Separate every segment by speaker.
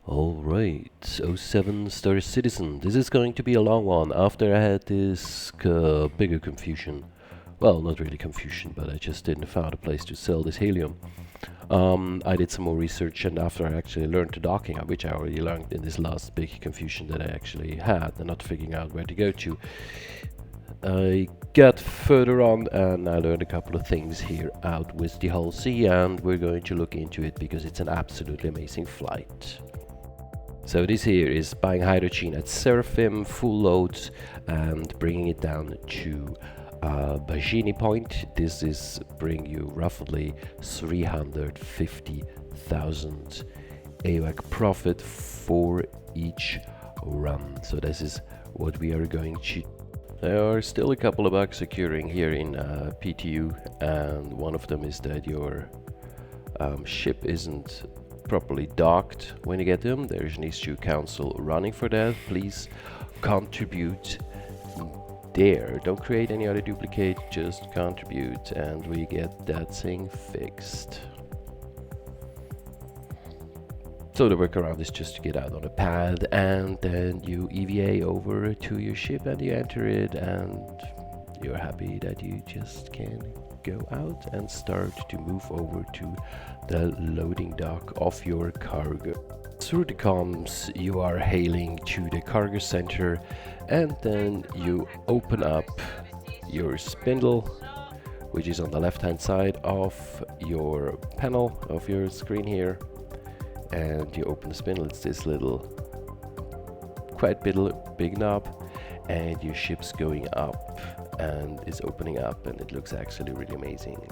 Speaker 1: Alright, oh 07 StarCitizen. This is going to be a long one after I had this bigger confusion. Well, not really confusion, but I just didn't find a place to sell this helium. I did some more research, and after I actually learned the docking, which I already learned in this last big confusion that I actually had, and not figuring out where to go to, I got further on and I learned a couple of things here out with the Hull C, and we're going to look into it because it's an absolutely amazing flight. So this here is buying hydrogen at Seraphim, full loads, and bringing it down to Baijini point. This is bring you roughly 350,000 AWAC profit for each run. So this is what we are going to. There are still a couple of bugs occurring here in PTU, and one of them is that your ship isn't properly docked when you get them. There's an issue council running for that. Please contribute there. Don't create any other duplicate, just contribute and we get that thing fixed. So the workaround is just to get out on a pad and then you EVA over to your ship and you enter it, and you're happy that you just can go out and start to move over to the loading dock of your cargo. Through the comms you are hailing to the cargo center, and then you open up your spindle, which is on the left hand side of your panel of your screen here, and you open the spindle. It's this little quite big knob, and your ship's going up and is opening up, and it looks actually really amazing.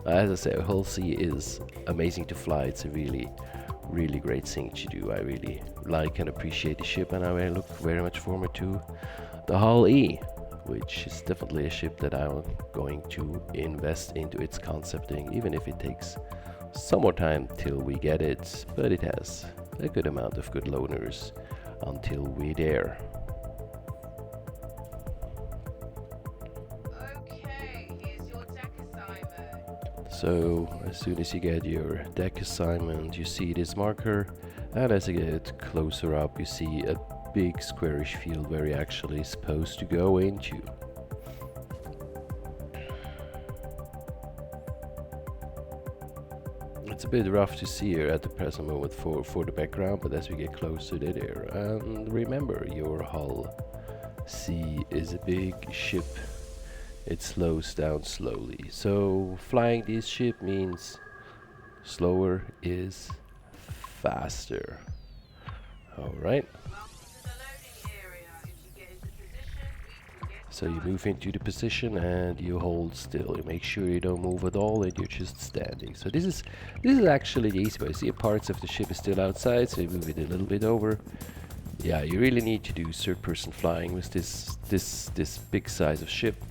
Speaker 1: As I say, Hull C is amazing to fly. It's a really great thing to do. I really like and appreciate the ship, and I look very much forward to the Hull E, which is definitely a ship that I'm going to invest into its concepting, even if it takes some more time till we get it, but it has a good amount of good loaners until we're there. So as soon as you get your deck assignment, you see this marker, and as you get closer up you see a big squarish field where you're actually supposed to go into. It's a bit rough to see here at the present moment for the background, but as we get closer they're there. And remember, your Hull C is a big ship. It slows down slowly. So flying this ship means slower is faster. Alright. So you move into the position and you hold still. You make sure you don't move at all and you're just standing. So this is actually the easy way. See, parts of the ship is still outside, so you move it a little bit over. Yeah, you really need to do third person flying with this big size of ship.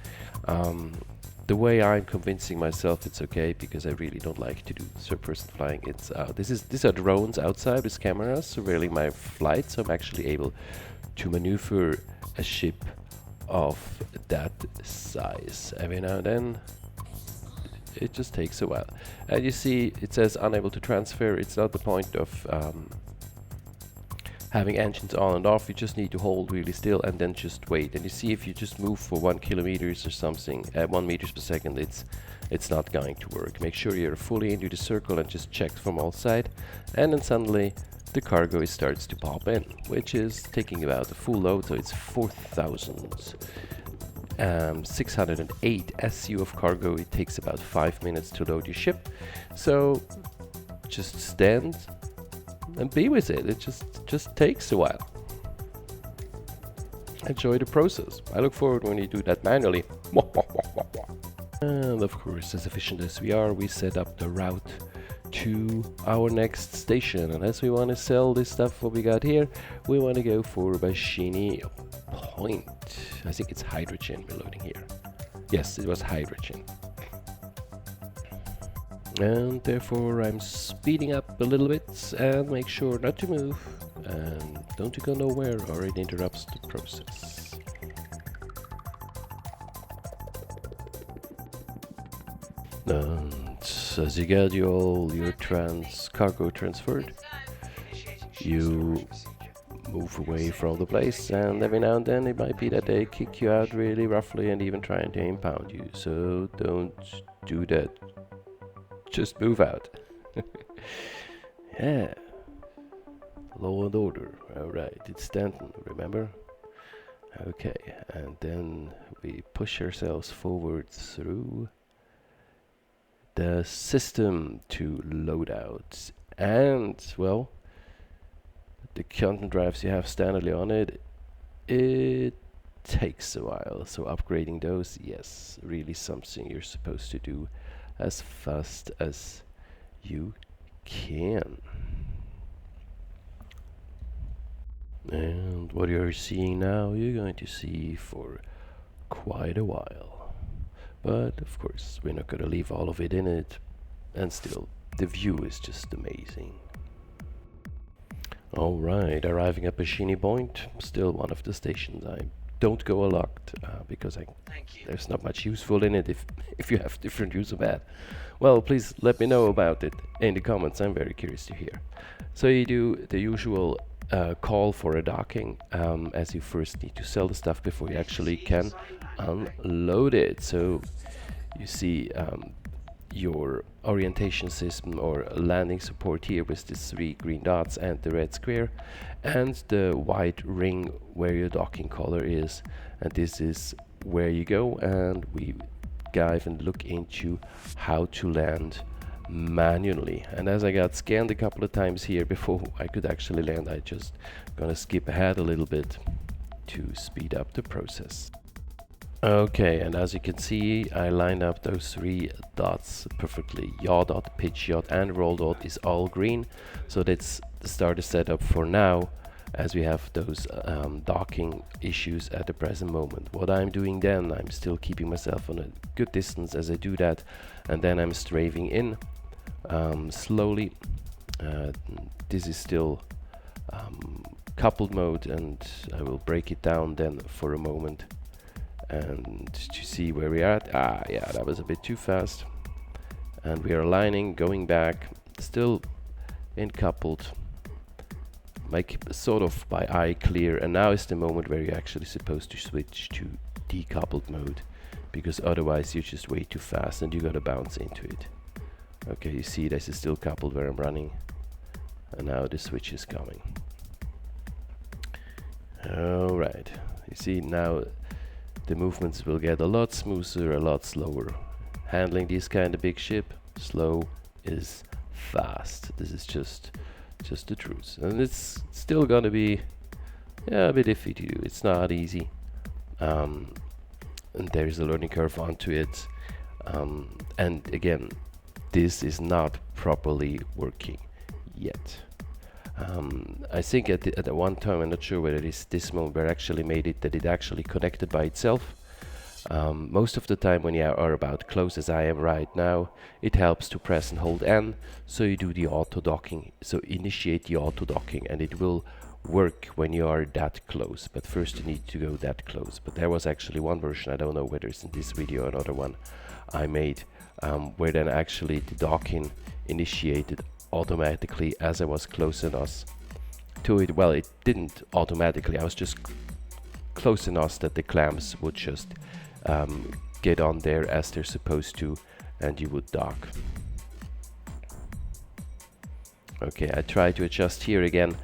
Speaker 1: The way I'm convincing myself it's okay, because I really don't like to do third-person flying. It's these are drones outside with cameras surveilling my flight, so I'm actually able to maneuver a ship of that size. Every now and then it just takes a while, and you see it says unable to transfer. It's not the point of having engines on and off. You just need to hold really still and then just wait, and you see if you just move for 1 kilometers or something at 1 meters per second, it's not going to work. Make sure you're fully into the circle and just check from all sides, and then suddenly the cargo starts to pop in, which is taking about a full load, so it's 4,608 SU of cargo. It takes about 5 minutes to load your ship, so just stand and be with it. It just takes a while. Enjoy the process. I look forward when you do that manually. And of course, as efficient as we are, we set up the route to our next station. And as we want to sell this stuff what we got here, we want to go for Baijini point. I think it's hydrogen we're loading here. Yes, it was hydrogen. And therefore I'm speeding up a little bit, and make sure not to move and don't go nowhere or it interrupts the process. And as you get all your cargo transferred, you move away from the place, and every now and then it might be that they kick you out really roughly and even trying to impound you. So don't do that. Just move out. Yeah. Law and order. Alright, it's Stanton, remember? Okay, and then we push ourselves forward through the system to loadouts. And, well, the content drives you have standardly on it, it takes a while. So upgrading those, yes, really something you're supposed to do as fast as you can. And what you're seeing now, you're going to see for quite a while. But of course, we're not going to leave all of it in it. And still, the view is just amazing. Alright, arriving at Baijini Point, still one of the stations I don't go a lot because there's not much useful in it if you have different use of that. Well, please let me know about it in the comments, I'm very curious to hear. So you do the usual call for a docking, as you first need to sell the stuff before you actually can unload it. So you see your orientation system or landing support here with the 3 green dots and the red square, and the white ring where your docking collar is, and this is where you go, and we dive and look into how to land manually. And as I got scanned a couple of times here before I could actually land, I just gonna skip ahead a little bit to speed up the process. Okay, and as you can see, I lined up those 3 dots perfectly. Yaw dot, pitch yaw, and roll dot is all green, so that's the starter setup for now, as we have those docking issues at the present moment. What I'm doing then, I'm still keeping myself on a good distance as I do that, and then I'm strafing in slowly. This is still coupled mode, and I will break it down then for a moment and to see where we are at. Yeah, that was a bit too fast. And we are aligning, going back, still in coupled, make sort of by eye clear, and now is the moment where you're actually supposed to switch to decoupled mode, because otherwise you're just way too fast and you're gonna bounce into it. Okay, you see this is still coupled where I'm running, and now the switch is coming. Alright, you see now the movements will get a lot smoother, a lot slower. Handling this kind of big ship, slow is fast. This is just the truth. And it's still gonna be a bit iffy to do. It's not easy. And there's a learning curve onto it. And again, this is not properly working yet. I think at one time, I'm not sure whether it is this moment where I actually made it that it actually connected by itself. Most of the time when you are about close as I am right now, it helps to press and hold N, so you do the auto docking. So initiate the auto docking, and it will work when you are that close, but first you need to go that close. But there was actually one version, I don't know whether it's in this video or another one I made, where then actually the docking initiated automatically as I was close enough to it. Well, it didn't automatically, I was just close enough that the clamps would just get on there as they're supposed to, and you would dock. Okay, I try to adjust here again,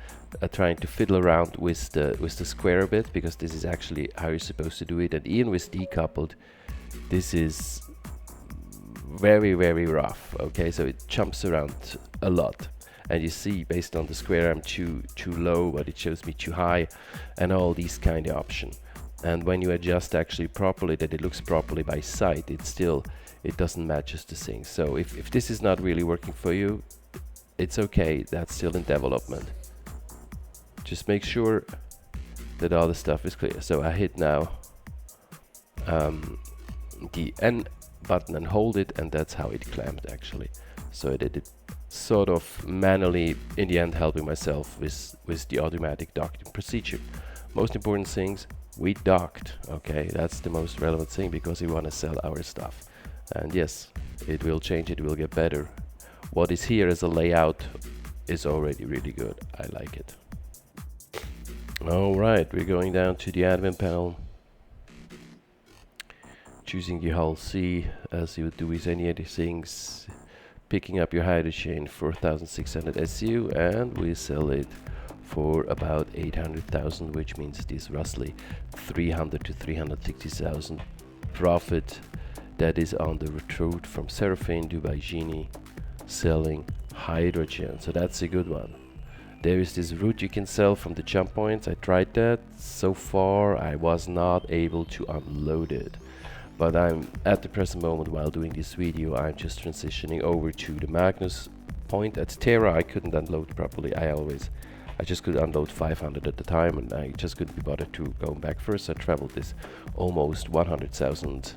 Speaker 1: trying to fiddle around with the square a bit, because this is actually how you're supposed to do it. And even with decoupled, this is very rough. Okay, so it jumps around a lot, and you see based on the square I'm too low, but it shows me too high, and all these kind of options. And when you adjust actually properly, that it looks properly by sight, it doesn't match the thing. So if this is not really working for you, it's okay, that's still in development. Just make sure that all the stuff is clear. So I hit now the N button and hold it, and that's how it clamped actually. So I did it sort of manually, in the end helping myself with the automatic docking procedure. Most important things, we docked, okay, that's the most relevant thing, because we want to sell our stuff. And yes, it will change, it will get better. What is here as a layout is already really good. I like it. Alright, we're going down to the admin panel. Choosing the hull C as you would do with any other things. Picking up your hydrogen 4600 SU, and we sell it for about 800,000, which means this roughly 300 to 360,000 profit. That is on the route from Seraphim to Baijini, selling hydrogen. So that's a good one. There is this route you can sell from the jump points. I tried that. So far I was not able to unload it. But I'm at the present moment, while doing this video, I'm just transitioning over to the Magnus point at Terra. I couldn't unload properly. I just could unload 500 at the time, and I just couldn't be bothered to go back first. I traveled this almost 100,000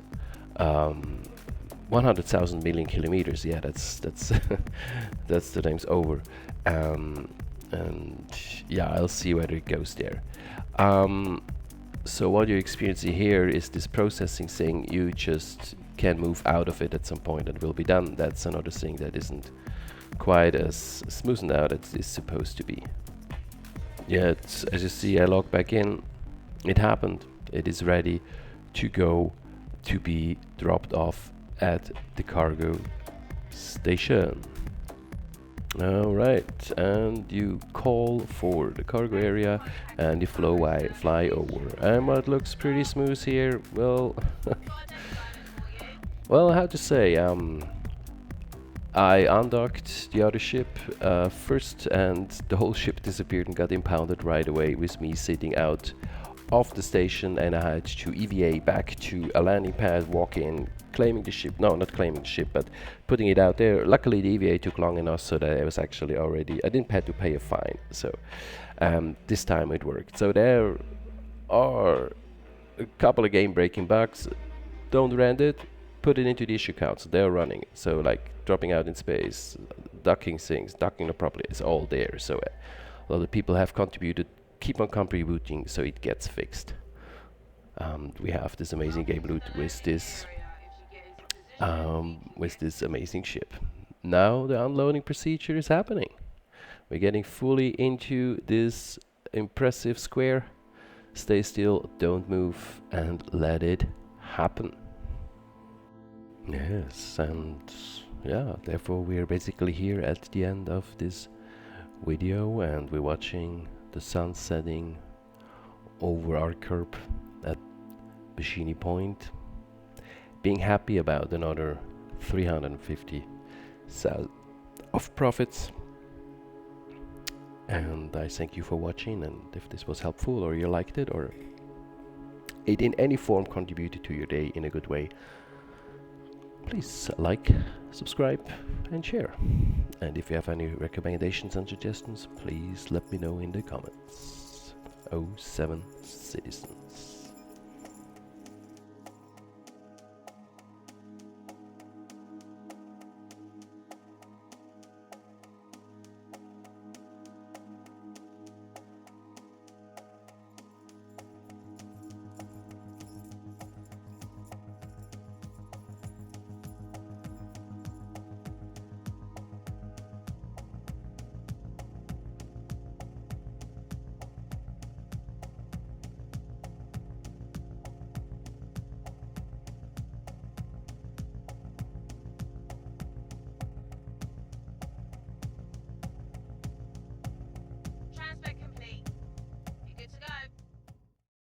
Speaker 1: million kilometers. Yeah, that's that's the times over. And yeah, I'll see whether it goes there. So what you're experiencing here is this processing thing. You just can move out of it at some point and it will be done. That's another thing that isn't quite as smoothened out as it's supposed to be. Yeah, as you see, I log back in. It happened. It is ready to go to be dropped off at the cargo station. Alright, and you call for the cargo area and you fly over. And what looks pretty smooth here, well, well, how to say, I undocked the other ship first, and the whole ship disappeared and got impounded right away with me sitting out of the station, and I had to EVA back to a landing pad, walk in, claiming the ship, no, not claiming the ship, but putting it out there. Luckily the EVA took long enough so that I was actually already, I didn't have to pay a fine, so this time it worked. So there are a couple of game breaking bugs. Don't rent it, put it into the issue count, so they're running. So like dropping out in space, ducking things, ducking it properly, it's all there. So a lot of people have contributed. Keep on contributing so it gets fixed. We have this amazing game loot with this amazing ship. Now the unloading procedure is happening. We're getting fully into this impressive square. Stay still, don't move, and let it happen. Yes, and yeah, therefore we're basically here at the end of this video, and we're watching the sun setting over our curb at Baijini Point, being happy about another 350,000 of profits. And I thank you for watching, and if this was helpful or you liked it or it in any form contributed to your day in a good way, please like, subscribe and share. And if you have any recommendations and suggestions, please let me know in the comments. 07 Citizens.